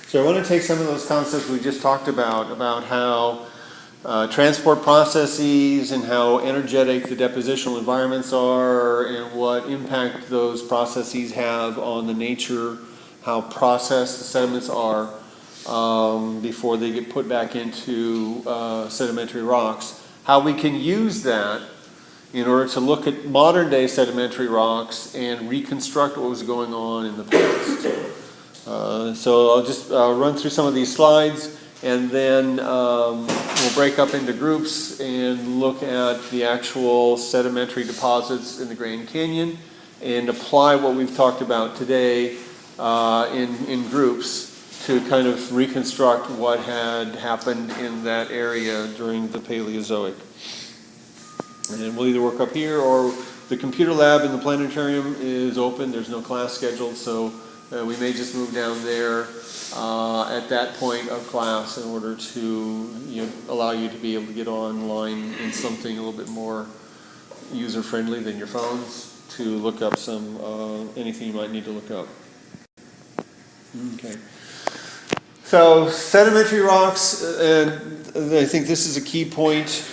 So I want to take some of those concepts we just talked about how transport processes and how energetic the depositional environments are and what impact those processes have on the nature, how processed the sediments are before they get put back into sedimentary rocks, how we can use that in order to look at modern day sedimentary rocks and reconstruct what was going on in the past. So I'll just run through some of these slides, and then we'll break up into groups and look at the actual sedimentary deposits in the Grand Canyon and apply what we've talked about today in groups to kind of reconstruct what had happened in that area during the Paleozoic. And we'll either work up here, or the computer lab in the planetarium is open. There's no class scheduled, so we may just move down there at that point of class in order to allow you to be able to get online in something a little bit more user-friendly than your phones to look up anything you might need to look up. Okay. So sedimentary rocks, and I think this is a key point.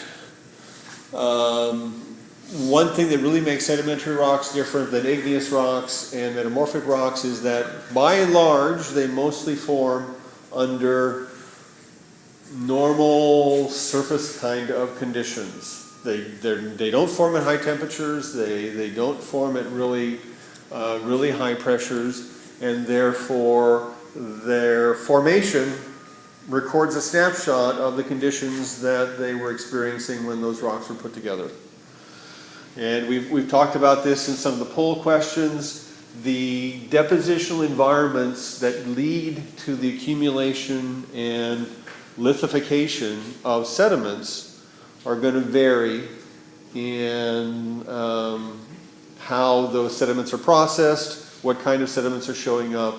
One thing that really makes sedimentary rocks different than igneous rocks and metamorphic rocks is that by and large they mostly form under normal surface kind of conditions. They don't form at high temperatures, they don't form at really high pressures, and therefore their formation records a snapshot of the conditions that they were experiencing when those rocks were put together. And we've talked about this in some of the poll questions. The depositional environments that lead to the accumulation and lithification of sediments are going to vary in how those sediments are processed, what kind of sediments are showing up,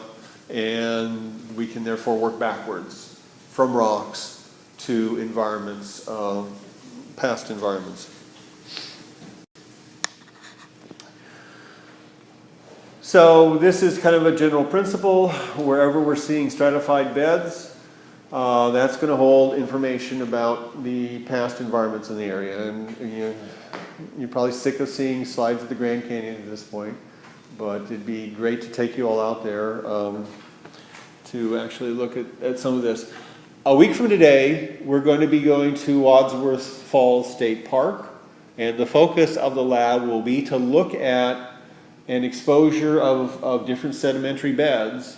and we can therefore work backwards from rocks to environments, past environments. So this is kind of a general principle. Wherever we're seeing stratified beds, that's going to hold information about the past environments in the area. And you're probably sick of seeing slides of the Grand Canyon at this point, but it'd be great to take you all out there to actually look at some of this. A week from today, we're going to be going to Wadsworth Falls State Park, and the focus of the lab will be to look at an exposure of different sedimentary beds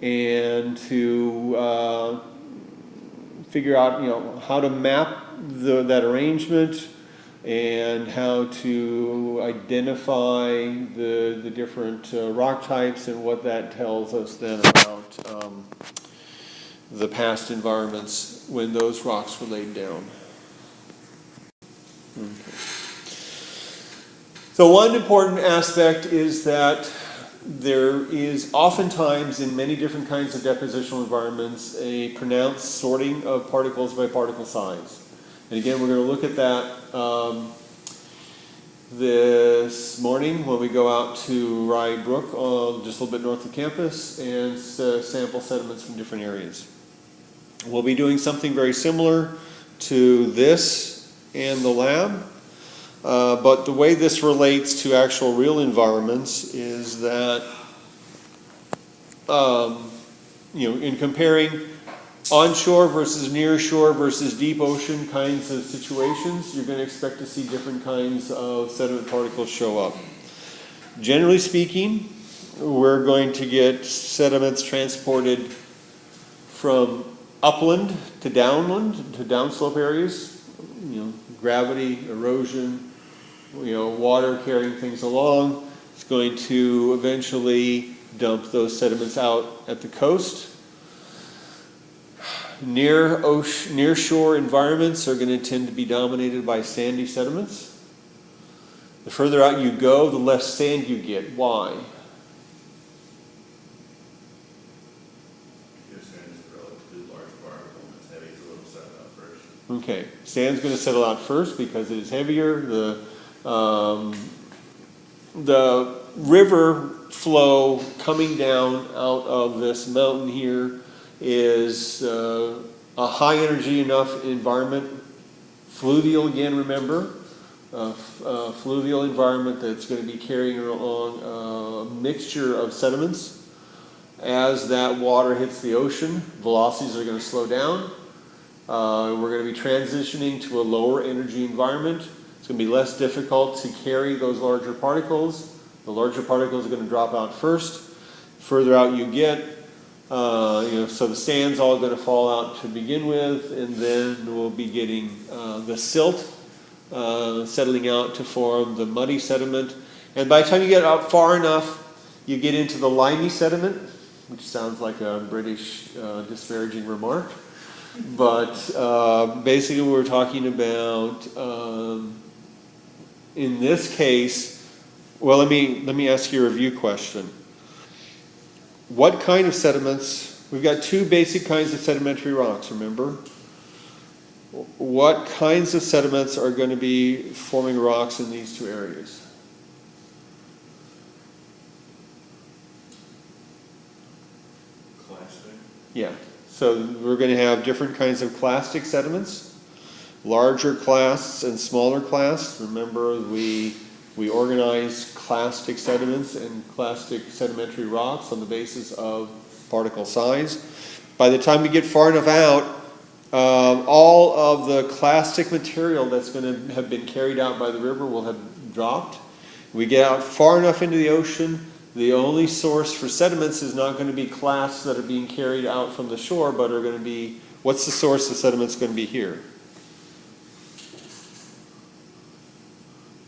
and to figure out how to map that arrangement and how to identify the different rock types and what that tells us then about the past environments when those rocks were laid down. Okay. So one important aspect is that there is oftentimes in many different kinds of depositional environments a pronounced sorting of particles by particle size. And again, we're going to look at that this morning when we go out to Rye Brook, just a little bit north of campus, and sample sediments from different areas. We'll be doing something very similar to this in the lab. But the way this relates to actual real environments is that, in comparing onshore versus near shore versus deep ocean kinds of situations, you're going to expect to see different kinds of sediment particles show up. Generally speaking, we're going to get sediments transported from upland to downland, to downslope areas, gravity, erosion, water carrying things along. It's going to eventually dump those sediments out at the coast. Near shore environments are going to tend to be dominated by sandy sediments. The further out you go, the less sand you get. Why? Because sand is a relatively large particle and it's heavy, so it'll settle out first. Okay, sand's going to settle out first because it is heavier. The river flow coming down out of this mountain here is a high energy enough environment, fluvial again, remember, fluvial environment that's going to be carrying along a mixture of sediments. As that water hits the ocean, velocities are going to slow down. We're going to be transitioning to a lower energy environment. It's going to be less difficult to carry those larger particles. The larger particles are going to drop out first. Further out you get, so the sand's all going to fall out to begin with, and then we'll be getting the silt settling out to form the muddy sediment. And by the time you get out far enough, you get into the limey sediment, which sounds like a British disparaging remark. But basically we're talking about, in this case, well, let me ask you a review question. What kind of sediments, we've got two basic kinds of sedimentary rocks, remember? What kinds of sediments are going to be forming rocks in these two areas? Clastic. Yeah, so we're going to have different kinds of clastic sediments, larger clasts and smaller clasts. Remember, we organize clastic sediments and clastic sedimentary rocks on the basis of particle size. By the time we get far enough out, all of the clastic material that's going to have been carried out by the river will have dropped. We get out far enough into the ocean, the only source for sediments is not going to be clasts that are being carried out from the shore, but are going to be, what's the source of sediments going to be here?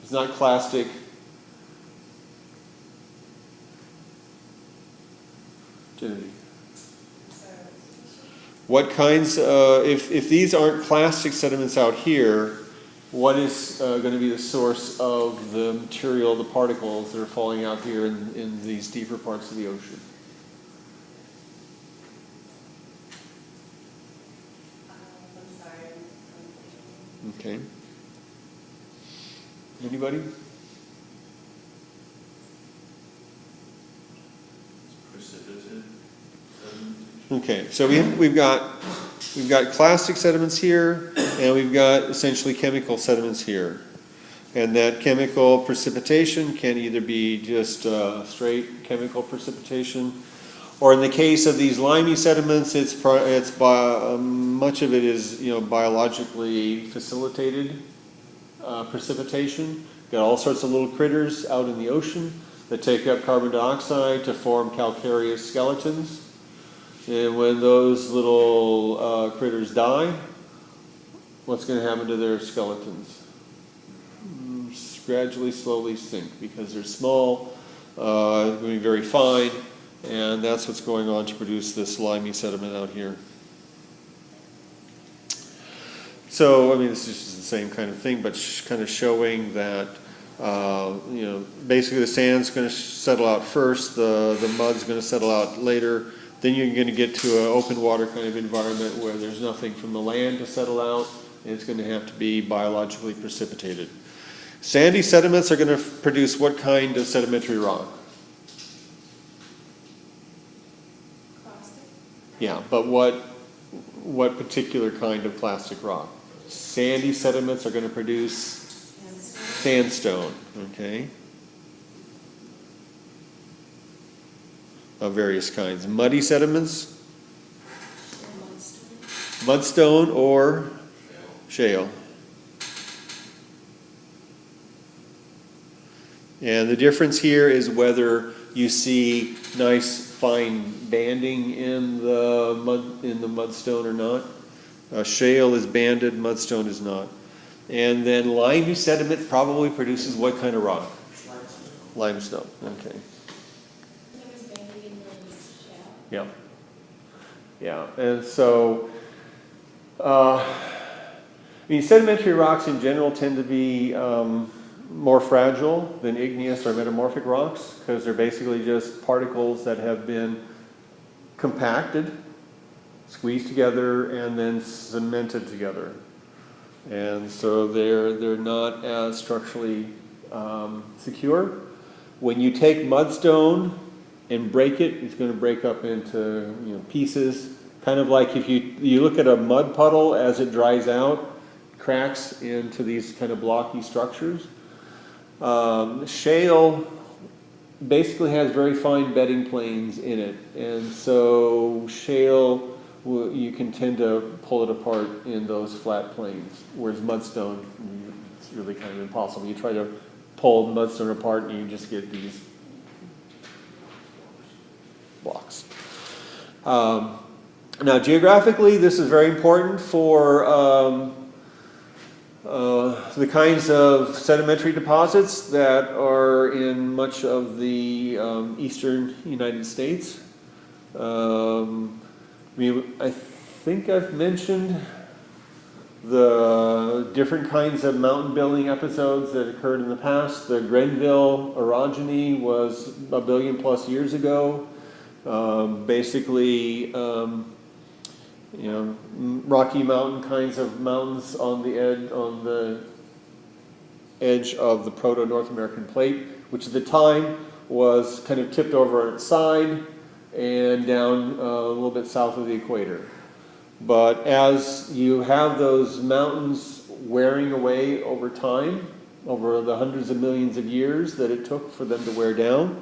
It's not clastic. Genevieve. What kinds, if these aren't clastic sediments out here, what is going to be the source of the material, the particles that are falling out here in these deeper parts of the ocean? I'm sorry. Okay. Anybody? Precipitate. Okay, so we've got clastic sediments here, and we've got essentially chemical sediments here. And that chemical precipitation can either be just straight chemical precipitation, or in the case of these limey sediments, much of it is biologically facilitated precipitation. Got all sorts of little critters out in the ocean that take up carbon dioxide to form calcareous skeletons. And when those little critters die, what's going to happen to their skeletons? Gradually, slowly sink because they're small, going to be very fine, and that's what's going on to produce this limey sediment out here. So, I mean, this is just the same kind of thing, but kind of showing that, basically the sand's going to settle out first, the mud's going to settle out later. Then you're going to get to an open water kind of environment where there's nothing from the land to settle out, and it's going to have to be biologically precipitated. Sandy sediments are going to produce what kind of sedimentary rock? Clastic? Yeah, but what particular kind of plastic rock? Sandy sediments are going to produce sandstone, okay? Of various kinds. Muddy sediments? Mudstone or shale. And the difference here is whether you see nice fine banding in the mudstone or not. Shale is banded, mudstone is not. And then limey sediment probably produces what kind of rock? Limestone. Okay. Yeah. Yeah. And so, sedimentary rocks in general tend to be more fragile than igneous or metamorphic rocks because they're basically just particles that have been compacted, squeezed together, and then cemented together. And so they're not as structurally secure. When you take mudstone and break it, it's going to break up into pieces, kind of like if you look at a mud puddle as it dries out, cracks into these kind of blocky structures. Shale basically has very fine bedding planes in it, and so shale, you can tend to pull it apart in those flat planes, whereas mudstone, it's really kind of impossible. You try to pull mudstone apart and you just get these blocks. Now geographically, this is very important for the kinds of sedimentary deposits that are in much of the eastern United States. I think I've mentioned the different kinds of mountain building episodes that occurred in the past. The Grenville orogeny was a billion plus years ago. Basically, Rocky Mountain kinds of mountains on the edge of the proto-North American plate, which at the time was kind of tipped over on its side and down a little bit south of the equator. But as you have those mountains wearing away over time, over the hundreds of millions of years that it took for them to wear down,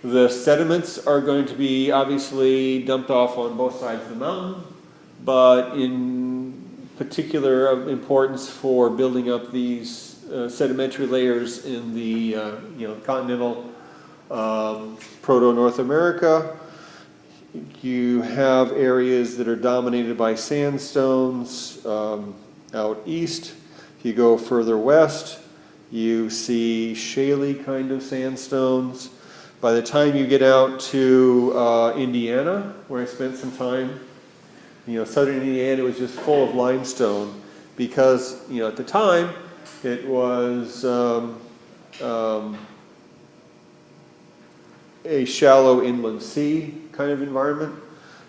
the sediments are going to be obviously dumped off on both sides of the mountain, but in particular of importance for building up these sedimentary layers in the continental proto-North America. You have areas that are dominated by sandstones out east. If you go further west, you see shaly kind of sandstones. By the time you get out to Indiana, where I spent some time, southern Indiana was just full of limestone because, at the time, it was a shallow inland sea kind of environment.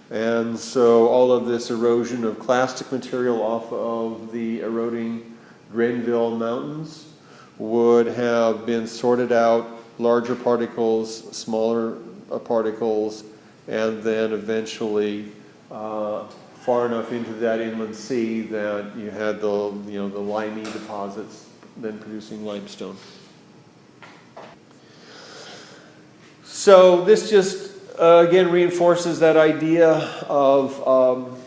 And so all of this erosion of clastic material off of the eroding Grenville Mountains would have been sorted out, larger particles, smaller particles, and then eventually far enough into that inland sea that you had the limey deposits then producing limestone. So this just again reinforces that idea of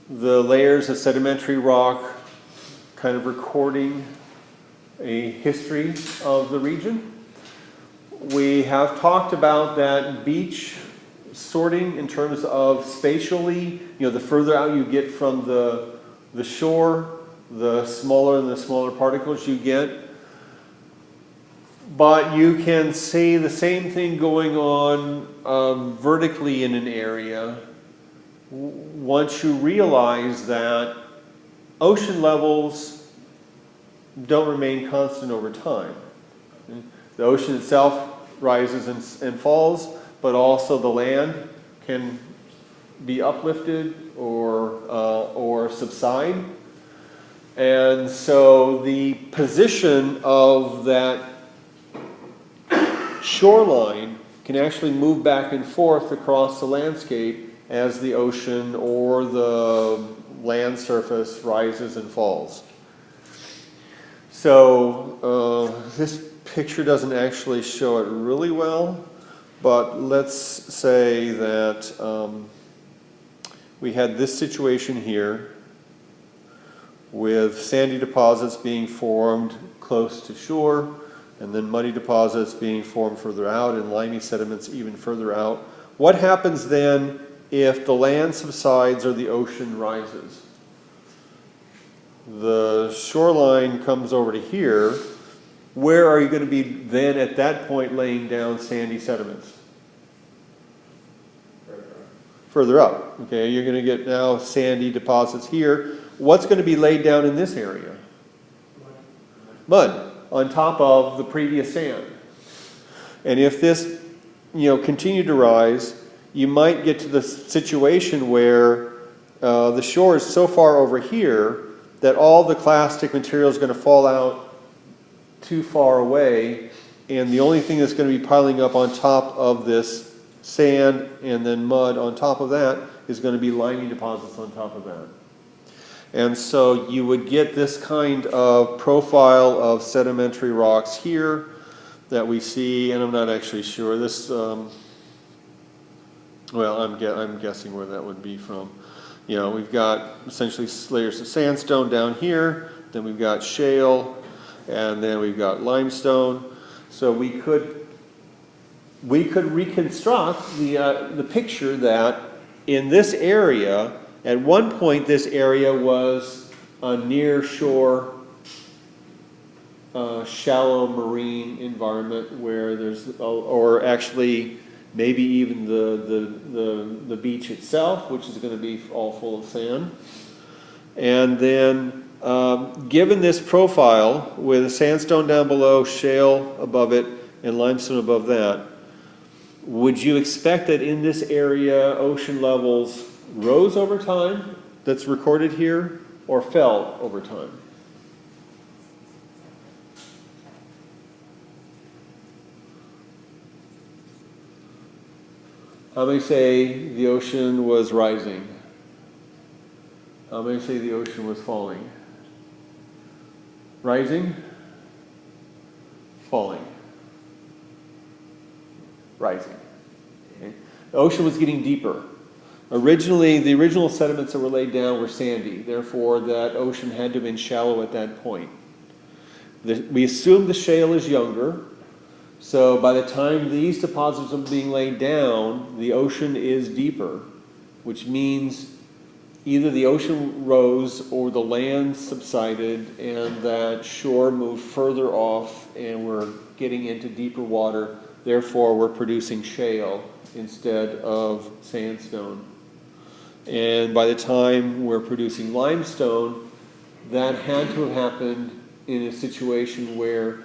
the layers of sedimentary rock kind of recording a history of the region. We have talked about that beach sorting in terms of spatially, the further out you get from the shore, the smaller and the smaller particles you get. But you can see the same thing going on vertically in an area once you realize that ocean levels don't remain constant over time. The ocean itself rises and falls, but also the land can be uplifted or subside. And so the position of that shoreline can actually move back and forth across the landscape as the ocean or the land surface rises and falls. So this picture doesn't actually show it really well, but let's say that we had this situation here with sandy deposits being formed close to shore, and then muddy deposits being formed further out, and limey sediments even further out. What happens then if the land subsides or the ocean rises? The shoreline comes over to here. Where are you going to be then at that point laying down sandy sediments? Further up. Okay, you're going to get now sandy deposits here. What's going to be laid down in this area? Mud on top of the previous sand. And if this, continued to rise, you might get to the situation where the shore is so far over here that all the clastic material is going to fall out too far away, and the only thing that's going to be piling up on top of this sand, and then mud on top of that is going to be limey deposits on top of that. And so you would get this kind of profile of sedimentary rocks here that we see, and I'm not actually sure. This, well, I'm guessing where that would be from. You know, we've got essentially layers of sandstone down here, then we've got shale, and then we've got limestone. So we could reconstruct the picture that in this area, at one point this area was a near shore, shallow marine environment where there's, or actually maybe even the beach itself, which is going to be all full of sand. And then given this profile with sandstone down below, shale above it, and limestone above that, would you expect that in this area ocean levels rose over time, that's recorded here, or fell over time? How many say the ocean was rising? How many say the ocean was falling? Rising? Falling? Rising. Okay. The ocean was getting deeper. Originally, the original sediments that were laid down were sandy. Therefore, that ocean had to have been shallow at that point. We assume the shale is younger. So by the time these deposits are being laid down, the ocean is deeper, which means either the ocean rose or the land subsided and that shore moved further off and we're getting into deeper water. Therefore, we're producing shale instead of sandstone. And by the time we're producing limestone, that had to have happened in a situation where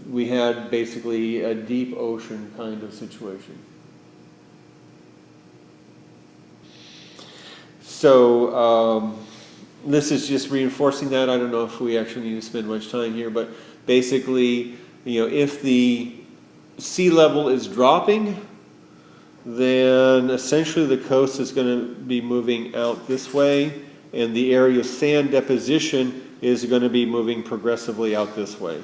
we had basically a deep ocean kind of situation. So this is just reinforcing that. I don't know if we actually need to spend much time here, but basically, you know, if the sea level is dropping, then essentially the coast is going to be moving out this way, and the area of sand deposition is going to be moving progressively out this way.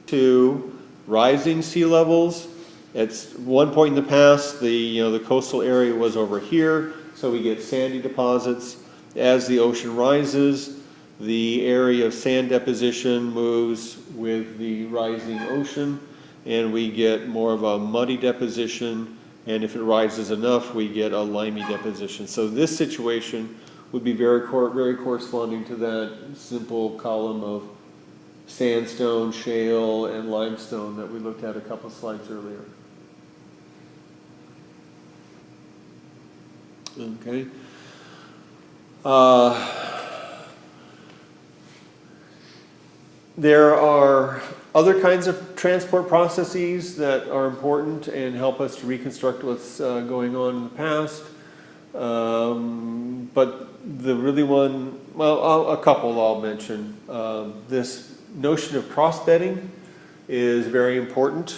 To rising sea levels, at one point in the past, the coastal area was over here, so we get sandy deposits. As the ocean rises, the area of sand deposition moves with the rising ocean, and we get more of a muddy deposition, and if it rises enough, we get a limey deposition. So this situation would be very corresponding to that simple column of sandstone, shale, and limestone that we looked at a couple of slides earlier. Okay. There are other kinds of transport processes that are important and help us to reconstruct what's going on in the past. But the really one, well, a couple I'll mention. This notion of cross-bedding is very important.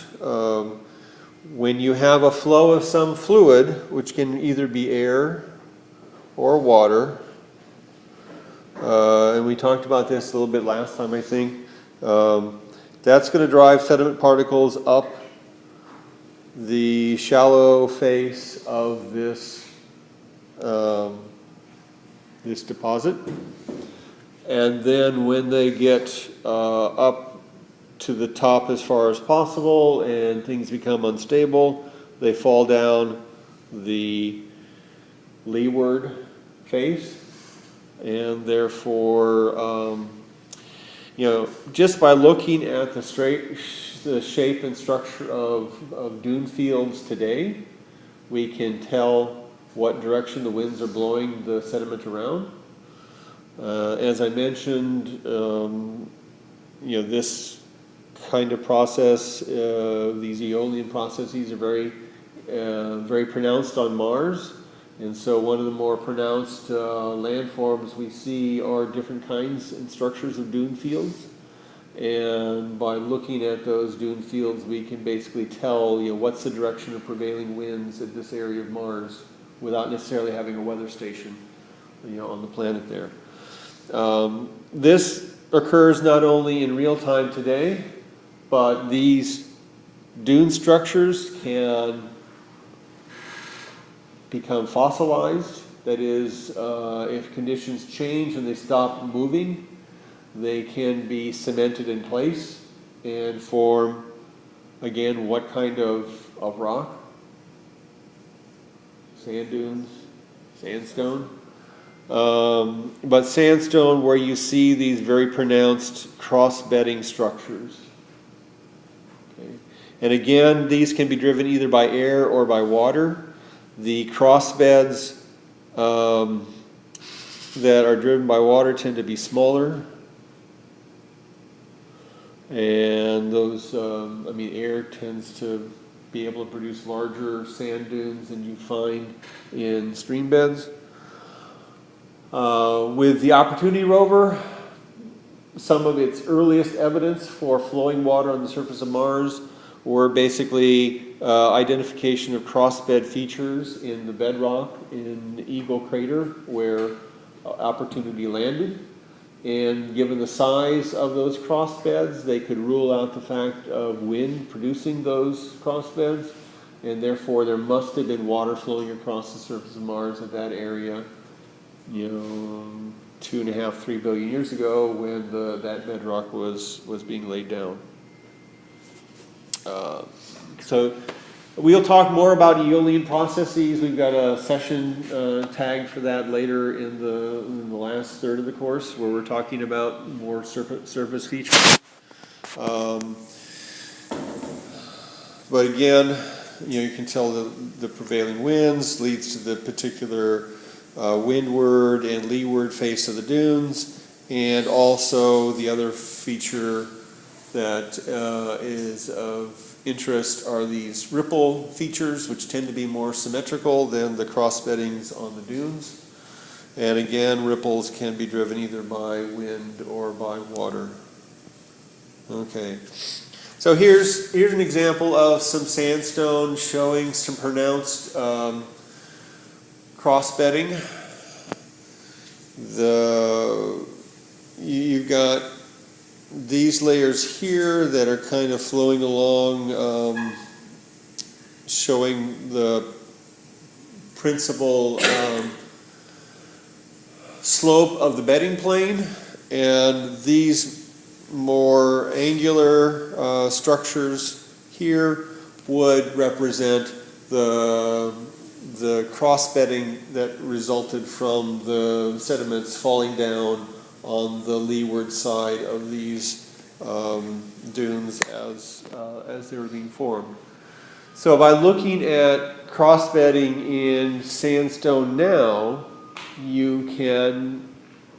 When you have a flow of some fluid, which can either be air or water, and we talked about this a little bit last time, I think, that's going to drive sediment particles up the shallow face of this this deposit, and then when they get up to the top as far as possible and things become unstable, they fall down the leeward face, and therefore just by looking at the shape and structure of dune fields today, we can tell what direction the winds are blowing the sediment around. As I mentioned, this kind of process, these Aeolian processes are very pronounced on Mars. And so one of the more pronounced landforms we see are different kinds and structures of dune fields. And by looking at those dune fields, we can basically tell, what's the direction of prevailing winds at this area of Mars without necessarily having a weather station, on the planet there. This occurs not only in real time today, but these dune structures can become fossilized. That is, if conditions change and they stop moving, they can be cemented in place and form, again, what kind of rock? Sand dunes, sandstone. But sandstone where you see these very pronounced cross-bedding structures. Okay. And again, these can be driven either by air or by water. The crossbeds that are driven by water tend to be smaller. And those, air tends to be able to produce larger sand dunes than you find in stream beds. With the Opportunity rover, some of its earliest evidence for flowing water on the surface of Mars were basically identification of crossbed features in the bedrock in Eagle Crater where Opportunity landed. And given the size of those crossbeds, they could rule out the fact of wind producing those crossbeds, and therefore there must have been water flowing across the surface of Mars at that area, 2.5, 3 billion years ago when that bedrock was being laid down. So we'll talk more about aeolian processes. We've got a session tagged for that later in the last third of the course, where we're talking about more surface features. But again, you can tell the prevailing winds leads to the particular windward and leeward face of the dunes, and also the other feature that is of interest are these ripple features, which tend to be more symmetrical than the cross-beddings on the dunes. And again, ripples can be driven either by wind or by water. Okay, so here's an example of some sandstone showing some pronounced cross-bedding. You've got these layers here that are kind of flowing along, showing the principal slope of the bedding plane, and these more angular structures here would represent the cross-bedding that resulted from the sediments falling down on the leeward side of these dunes as they were being formed. So by looking at cross-bedding in sandstone now, you can,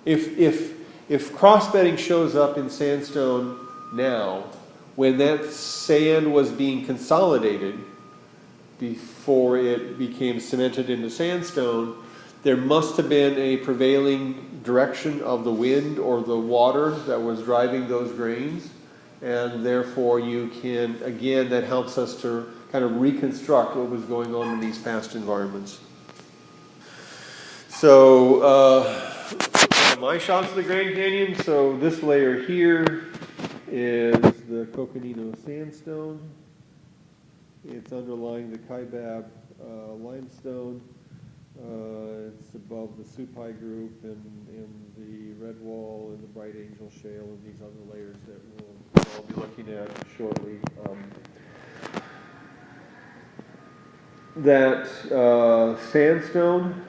if cross-bedding shows up in sandstone now, when that sand was being consolidated before it became cemented into sandstone, there must have been a prevailing direction of the wind or the water that was driving those grains, and therefore you can, again, that helps us to kind of reconstruct what was going on in these past environments. So my shots of the Grand Canyon, so this layer here is the Coconino sandstone. It's underlying the Kaibab limestone. It's above the Supai group and the Red Wall and the Bright Angel Shale and these other layers that we'll be looking at shortly. That sandstone,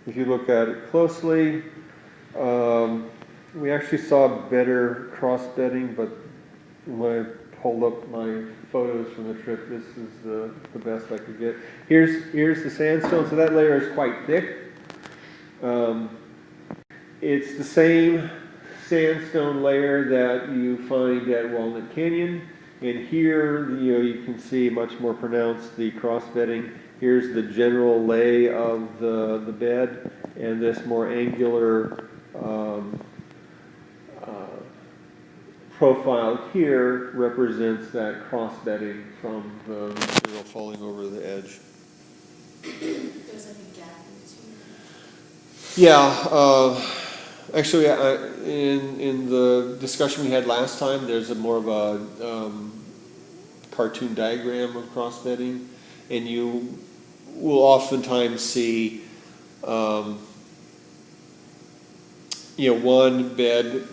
if you look at it closely, we actually saw better cross-bedding, but when I pulled up my photos from the trip, this is the best I could get. Here's the sandstone, so that layer is quite thick. It's the same sandstone layer that you find at Walnut Canyon, and here you can see much more pronounced the cross-bedding. Here's the general lay of the bed, and this more angular profile here represents that cross-bedding from the material falling over the edge. There's like a gap in between. Yeah, actually, in the discussion we had last time, there's a more of a cartoon diagram of cross-bedding, and you will oftentimes see, one bed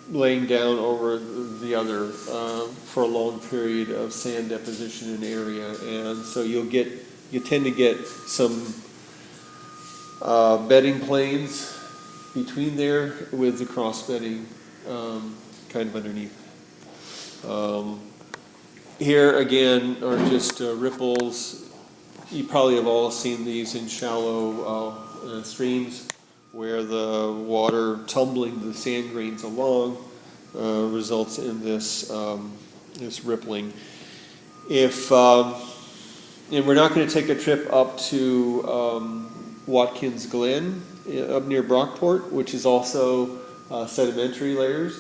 laying down over the other for a long period of sand deposition in area, and so you tend to get some bedding planes between there with the cross bedding kind of underneath. Here again are just ripples. You probably have all seen these in shallow streams where the water tumbling the sand grains along results in this rippling. And we're not going to take a trip up to Watkins Glen up near Brockport, which is also sedimentary layers.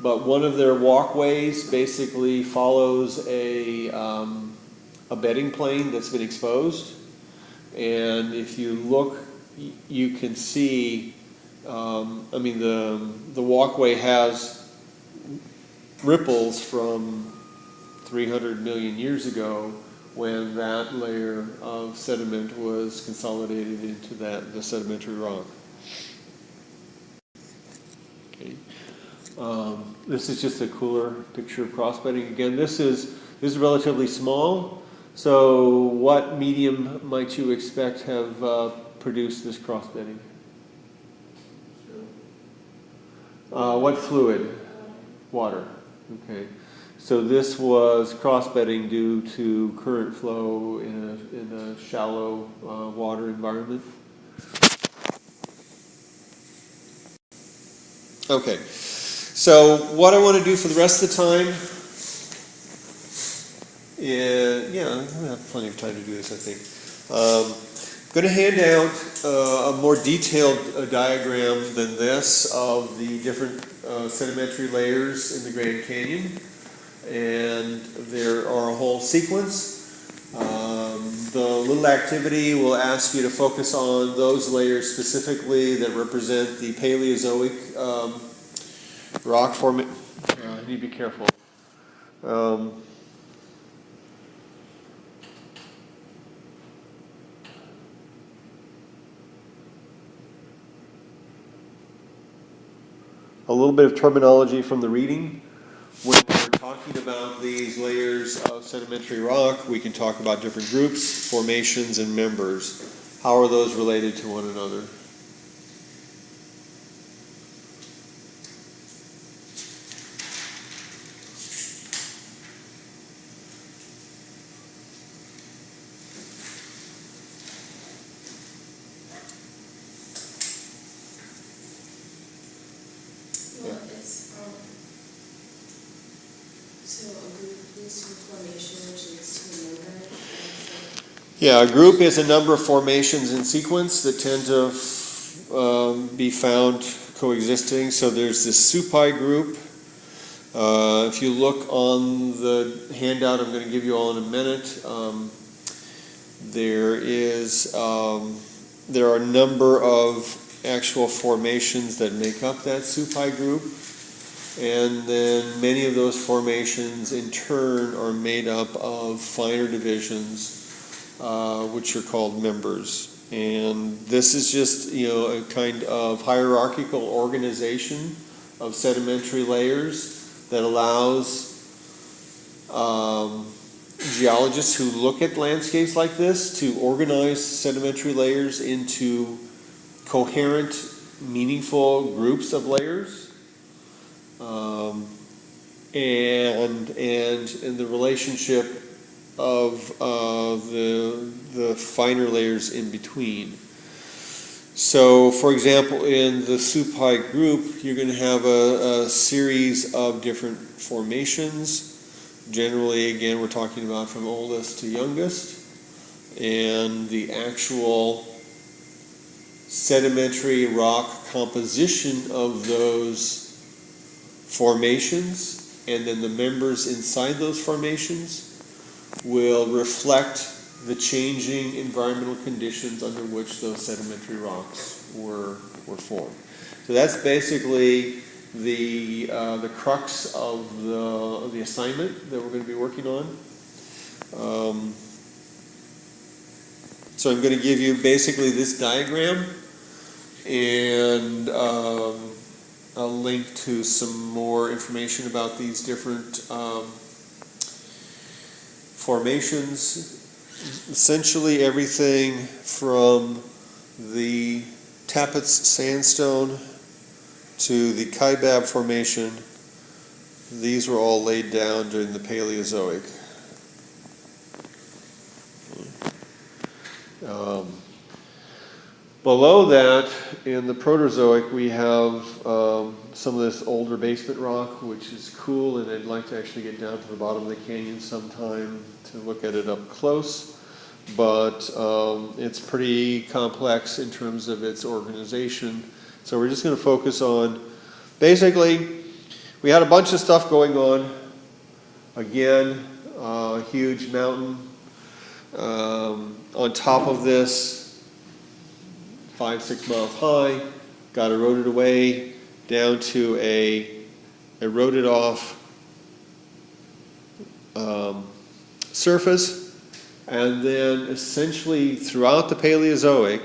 But one of their walkways basically follows a bedding plane that's been exposed. And if you look, you can see, the walkway has ripples from 300 million years ago when that layer of sediment was consolidated into the sedimentary rock. Okay. This is just a cooler picture of cross-bedding. Again, this is relatively small. So what medium might you expect have produced this cross-bedding? What fluid? Water. Okay. So this was cross-bedding due to current flow in a shallow water environment. Okay. So what I want to do for the rest of the time is, we have plenty of time to do this, I think. I'm going to hand out a more detailed diagram than this of the different sedimentary layers in the Grand Canyon. And there are a whole sequence. The little activity will ask you to focus on those layers specifically that represent the Paleozoic rock formation. You need to be careful. A little bit of terminology from the reading. When we're talking about these layers of sedimentary rock, we can talk about different groups, formations, and members. How are those related to one another? Well, it's so a group is from formation, which leads to a number. Yeah, a group is a number of formations in sequence that tend to be found coexisting. So there's this Supai group. If you look on the handout I'm going to give you all in a minute, there are a number of actual formations that make up that Supai group. And then many of those formations in turn are made up of finer divisions, which are called members. And this is just, a kind of hierarchical organization of sedimentary layers that allows geologists who look at landscapes like this to organize sedimentary layers into coherent, meaningful groups of layers. And the relationship of the finer layers in between. So, for example, in the Supai group, you're going to have a series of different formations. Generally, again, we're talking about from oldest to youngest. And the actual sedimentary rock composition of those formations and then the members inside those formations will reflect the changing environmental conditions under which those sedimentary rocks were formed. So that's basically the crux of the assignment that we're going to be working on. So I'm going to give you basically this diagram and a link to some more information about these different formations. Essentially everything from the Tappets sandstone to the Kaibab formation, these were all laid down during the Paleozoic. Below that, in the Proterozoic, we have some of this older basement rock, which is cool, and I'd like to actually get down to the bottom of the canyon sometime to look at it up close. But it's pretty complex in terms of its organization. So we're just going to focus on, basically, we had a bunch of stuff going on. Again, a huge mountain. On top of this, 5-6 miles high, got eroded away down to a eroded off surface, and then essentially throughout the Paleozoic,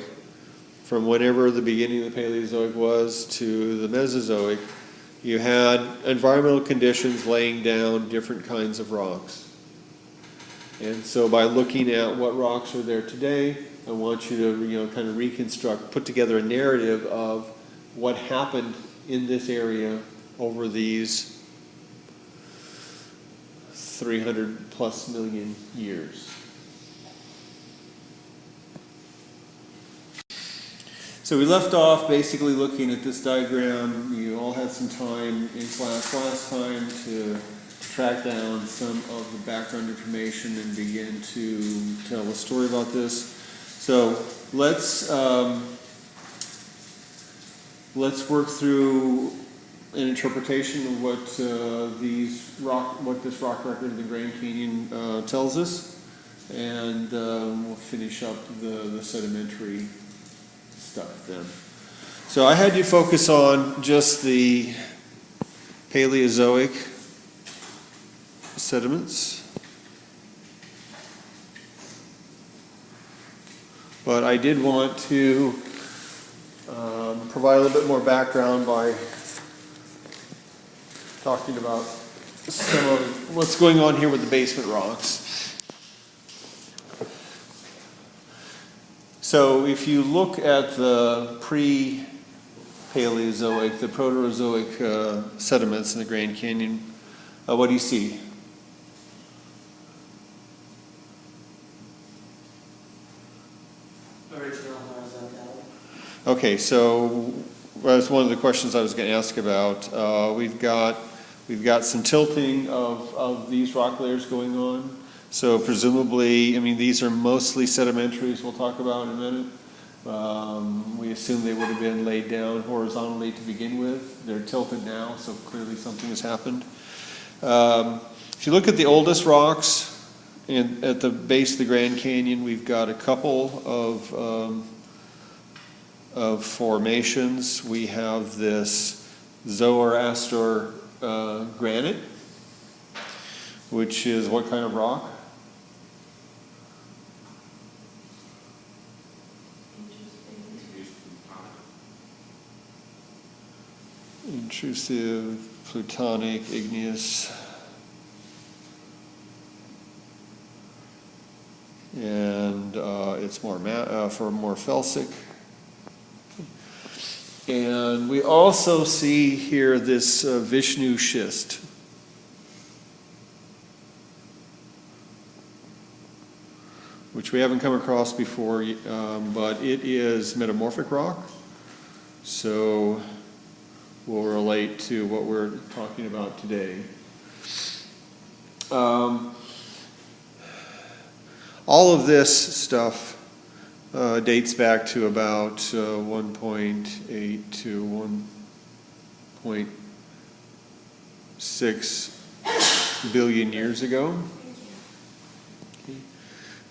from whenever the beginning of the Paleozoic was to the Mesozoic, you had environmental conditions laying down different kinds of rocks. And so by looking at what rocks are there today, I want you to kind of reconstruct, put together a narrative of what happened in this area over these 300 plus million years. So we left off basically looking at this diagram. You all had some time in class last time to track down some of the background information and begin to tell a story about this. So let's work through an interpretation of what this rock record of the Grand Canyon tells us, and we'll finish up the sedimentary stuff then. So I had you focus on just the Paleozoic sediments. But I did want to provide a little bit more background by talking about some of what's going on here with the basement rocks. So if you look at the pre-Paleozoic, the Proterozoic sediments in the Grand Canyon, what do you see? Original horizontality. Okay, so that's one of the questions I was going to ask about. We've got some tilting of these rock layers going on. So presumably, these are mostly sedimentaries we'll talk about in a minute. We assume they would have been laid down horizontally to begin with. They're tilted now, so clearly something has happened. If you look at the oldest rocks at the base of the Grand Canyon, we've got a couple of formations. We have this Zoroaster granite, which is what kind of rock? Intrusive, plutonic, igneous, and it's more more felsic. And we also see here this Vishnu schist, which we haven't come across before, but it is metamorphic rock, so will relate to what we're talking about today. All of this stuff dates back to about 1.8 to 1.6 billion years ago.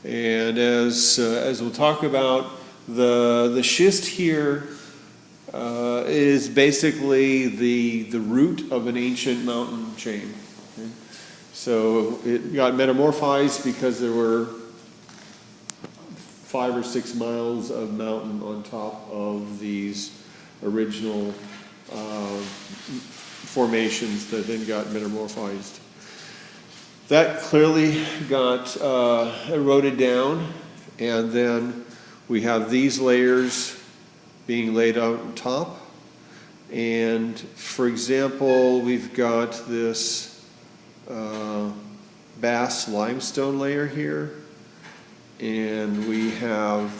And as we'll talk about, the schist here is basically the root of an ancient mountain chain. Okay? So it got metamorphized because there were 5 or 6 miles of mountain on top of these original formations that then got metamorphized. That clearly got eroded down, and then we have these layers being laid out on top. And for example, we've got this Bass limestone layer here, and we have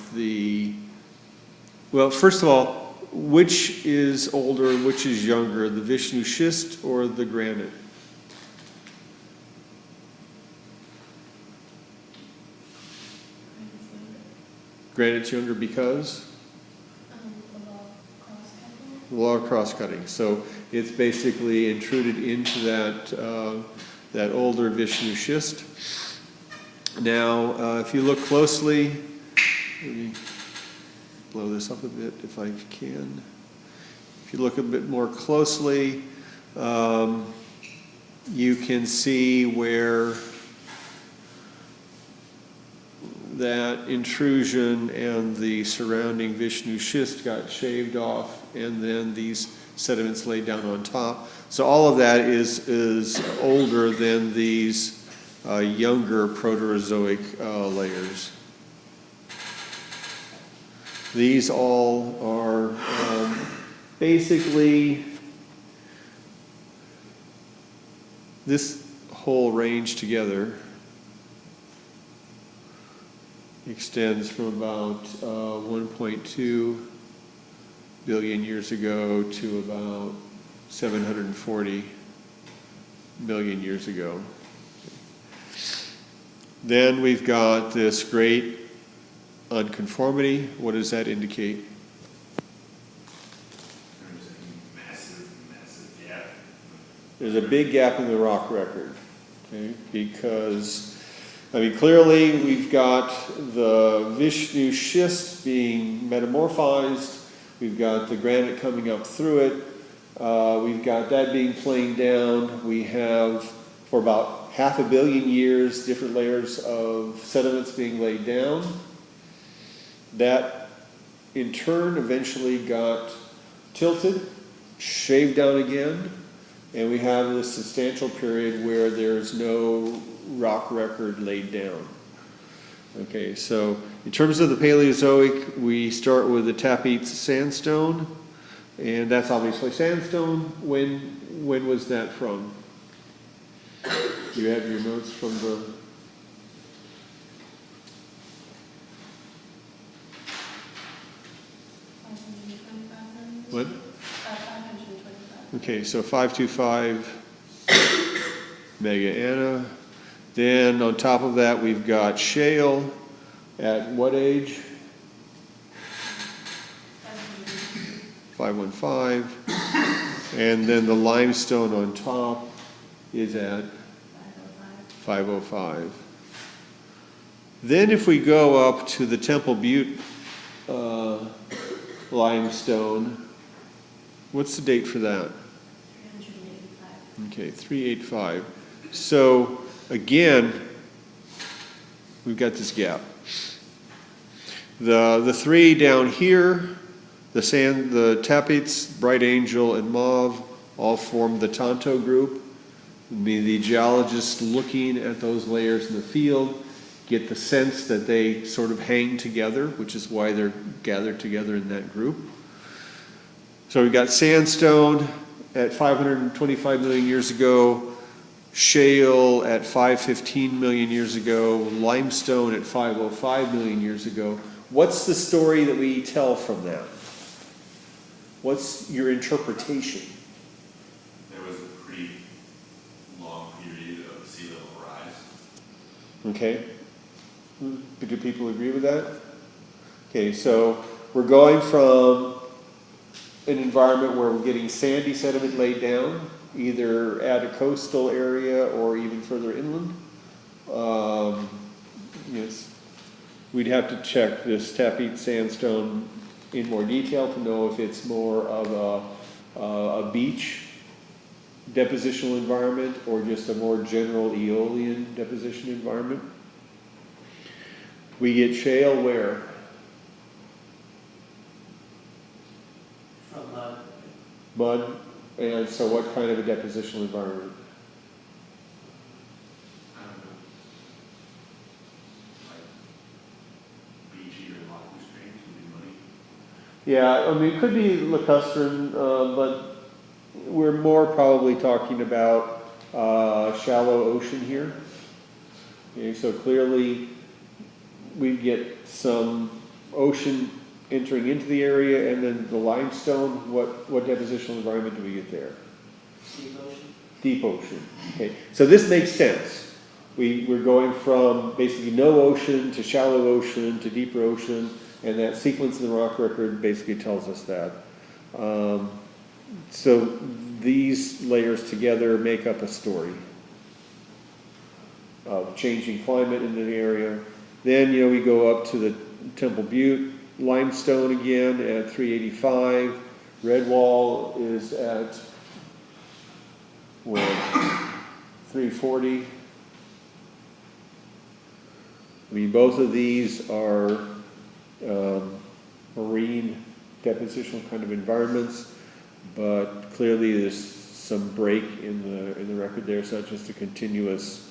well, first of all, which is older and which is younger, the Vishnu schist or the granite? Granite's younger because? The law of cross-cutting. So it's basically intruded into that older Vishnu schist. Now, if you look closely, let me blow this up a bit if I can. If you look a bit more closely, you can see where that intrusion and the surrounding Vishnu schist got shaved off, and then these sediments laid down on top. So all of that is older than these younger Proterozoic layers. These all are basically, this whole range together extends from about 1.2 billion years ago to about 740 million years ago. Then we've got this great unconformity. What does that indicate? There's a massive gap. There's a big gap in the rock record, okay? Because, I mean, clearly we've got the Vishnu schist being metamorphized. We've got the granite coming up through it. We've got that being planed down. We have, for about 500 million years, different layers of sediments being laid down. That, in turn, eventually got tilted, shaved down again, and we have this substantial period where there's no rock record laid down. Okay, so in terms of the Paleozoic, we start with the Tapetes sandstone, and that's obviously sandstone. When was that from? Do you have your notes from the... What? 525. Okay, so 525 Mega Anna. Then on top of that, we've got shale at what age? 515. And then the limestone on top is at 505. Then if we go up to the Temple Butte limestone, what's the date for that? 385. Okay, 385. So again, we've got this gap. The three down here, the Tapetes, Bright Angel, and Mauve, all form the Tonto group. It'd be the geologists looking at those layers in the field, get the sense that they sort of hang together, which is why they're gathered together in that group. So we've got sandstone at 525 million years ago, shale at 515 million years ago, limestone at 505 million years ago. What's the story that we tell from that? What's your interpretation? There was a pretty long period of sea level rise. Okay. Do people agree with that? Okay, so we're going from an environment where we're getting sandy sediment laid down either at a coastal area or even further inland. Yes, we'd have to check this Tapete sandstone in more detail to know if it's more of a beach depositional environment or just a more general Aeolian deposition environment. We get shale where? From mud. Mud, and so what kind of a depositional environment? I don't know. Like beachy or local streams would be muddy. Yeah, I mean, it could be lacustrine, but we're more probably talking about shallow ocean here. Okay, so clearly we get some ocean entering into the area, and then the limestone, what depositional environment do we get there? Deep ocean. Deep ocean. Okay, so this makes sense. We're going from basically no ocean to shallow ocean to deeper ocean, and that sequence in the rock record basically tells us that. So these layers together make up a story of changing climate in the area. Then, we go up to the Temple Butte, limestone again at 385. Red Wall is at, what, 340. I mean, both of these are marine depositional kind of environments, but clearly there's some break in the record there, such as the continuous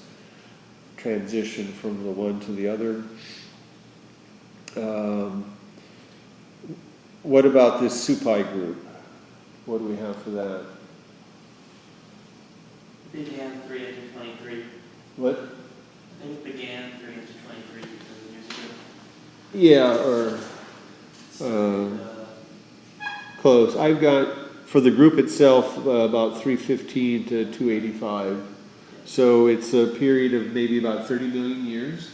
transition from the one to the other. What about this Supai group? What do we have for that? Began 323. What? I think it began 323 years ago. Yeah, or close. I've got, for the group itself, about 315 to 285. So it's a period of maybe about 30 million years.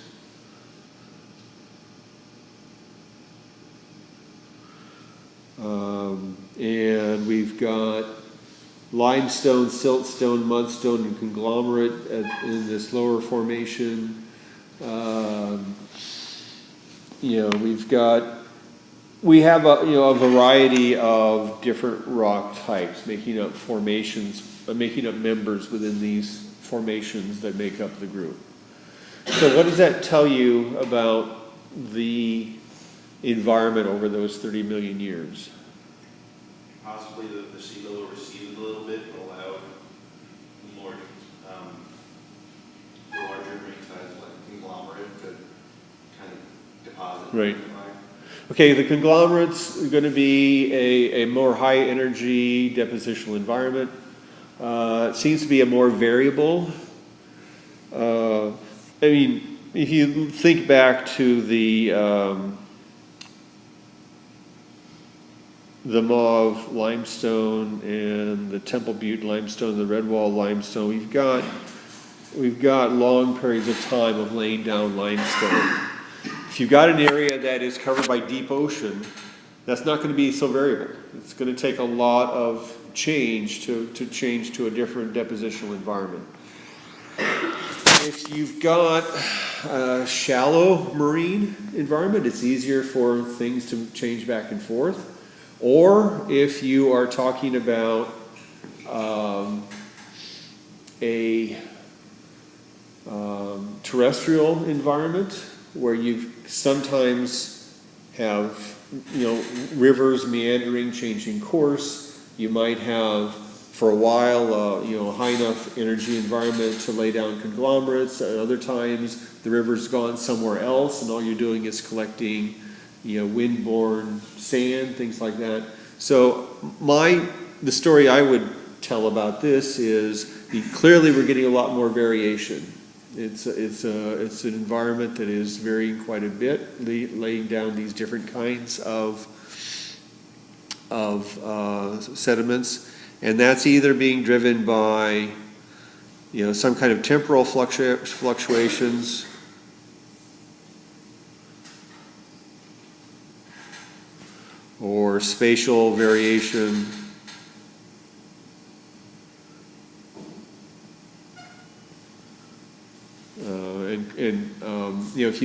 And we've got limestone, siltstone, mudstone, and conglomerate in this lower formation. We have a variety of different rock types making up formations, making up members within these formations that make up the group. So what does that tell you about the environment over those 30 million years? Possibly the sea level receded a little bit and allowed more, the larger grain size like conglomerate to kind of deposit. Right. Okay, the conglomerate's going to be a more high energy depositional environment. It seems to be a more variable. If you think back to the Mauve limestone and the Temple Butte limestone, the Red Wall limestone, we've got long periods of time of laying down limestone. If you've got an area that is covered by deep ocean, that's not going to be so variable. It's going to take a lot of change to change to a different depositional environment. If you've got a shallow marine environment, it's easier for things to change back and forth. Or if you are talking about a terrestrial environment where you sometimes have rivers meandering, changing course, you might have for a while a high enough energy environment to lay down conglomerates. At other times the river's gone somewhere else and all you're doing is collecting windborne sand, things like that. So the story I would tell about this is clearly we're getting a lot more variation. It's an environment that is varying quite a bit, laying down these different kinds of sediments, and that's either being driven by some kind of temporal fluctuations, or spatial variation, if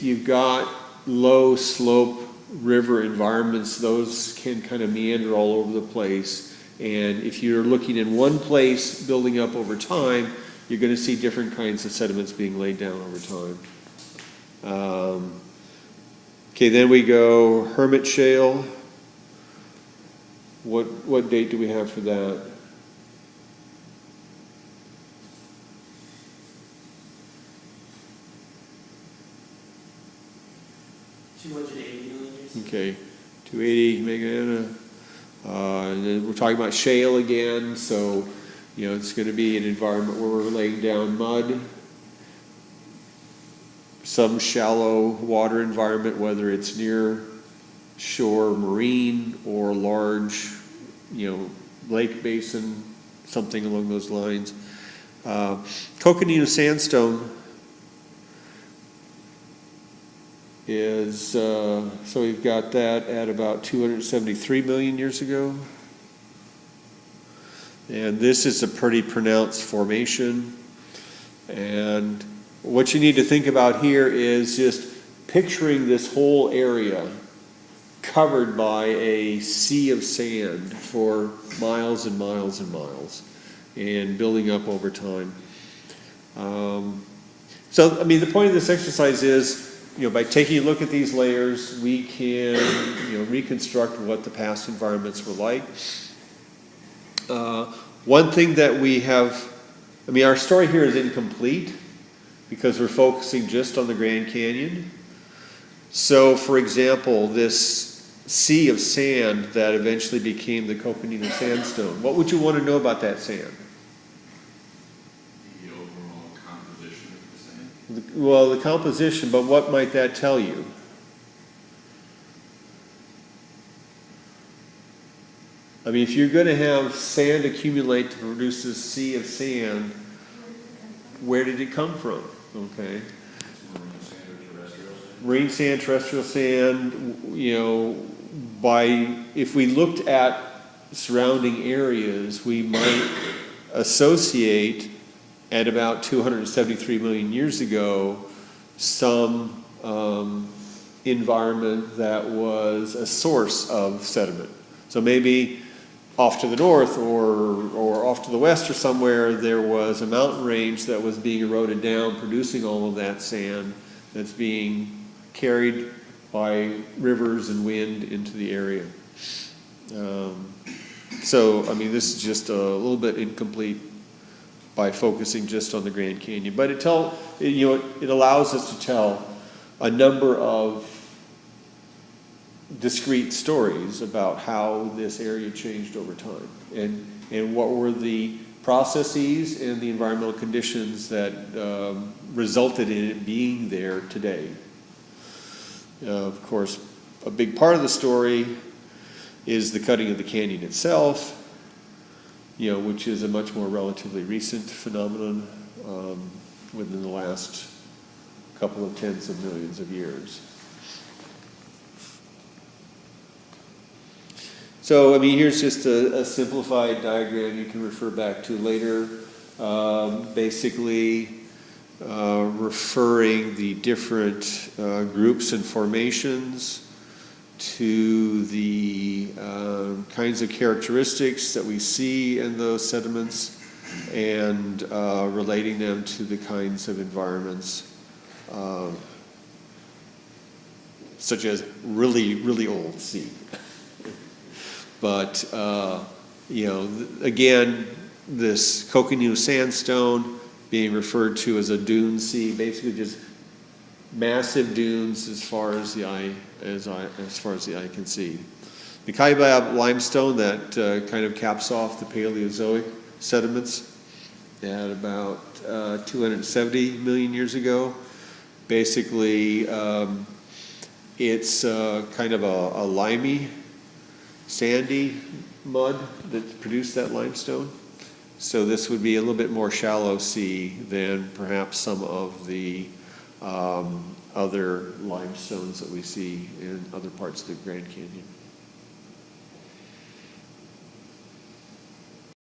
you've got low slope river environments, those can kind of meander all over the place. And if you're looking in one place building up over time, you're going to see different kinds of sediments being laid down over time. Okay, then we go Hermit Shale. What date do we have for that? $280 million years. Okay, 280 Megana. And then we're talking about shale again, so it's going to be an environment where we're laying down mud. Some shallow water environment, whether it's near shore marine or large, lake basin, something along those lines. Coconino sandstone is, so we've got that at about 273 million years ago. And this is a pretty pronounced formation. And what you need to think about here is just picturing this whole area covered by a sea of sand for miles and miles and miles and building up over time. So, the point of this exercise is, by taking a look at these layers, we can, reconstruct what the past environments were like. One thing that we have, our story here is incomplete because we're focusing just on the Grand Canyon. So, for example, this sea of sand that eventually became the Coconino Sandstone, what would you want to know about that sand? The overall composition of the sand. Well, the composition, but what might that tell you? If you're going to have sand accumulate to produce this sea of sand, where did it come from? Okay. Marine sand or terrestrial sand? Marine sand, terrestrial sand, if we looked at surrounding areas, we might associate at about 273 million years ago some environment that was a source of sediment. So maybe off to the north or off to the west or somewhere, there was a mountain range that was being eroded down, producing all of that sand that's being carried by rivers and wind into the area. This is just a little bit incomplete by focusing just on the Grand Canyon. But it allows us to tell a number of discrete stories about how this area changed over time and what were the processes and the environmental conditions that resulted in it being there today. Of course, a big part of the story is the cutting of the canyon itself, which is a much more relatively recent phenomenon within the last couple of tens of millions of years. So, here's just a simplified diagram you can refer back to later, basically referring the different groups and formations to the kinds of characteristics that we see in those sediments and relating them to the kinds of environments such as really, really old sea. But, again, this Coconino Sandstone being referred to as a dune sea, basically just massive dunes as far as the eye can see. The Kaibab limestone that kind of caps off the Paleozoic sediments at about 270 million years ago. Basically, it's kind of a limey, sandy mud that produced that limestone. So this would be a little bit more shallow sea than perhaps some of the other limestones that we see in other parts of the Grand Canyon.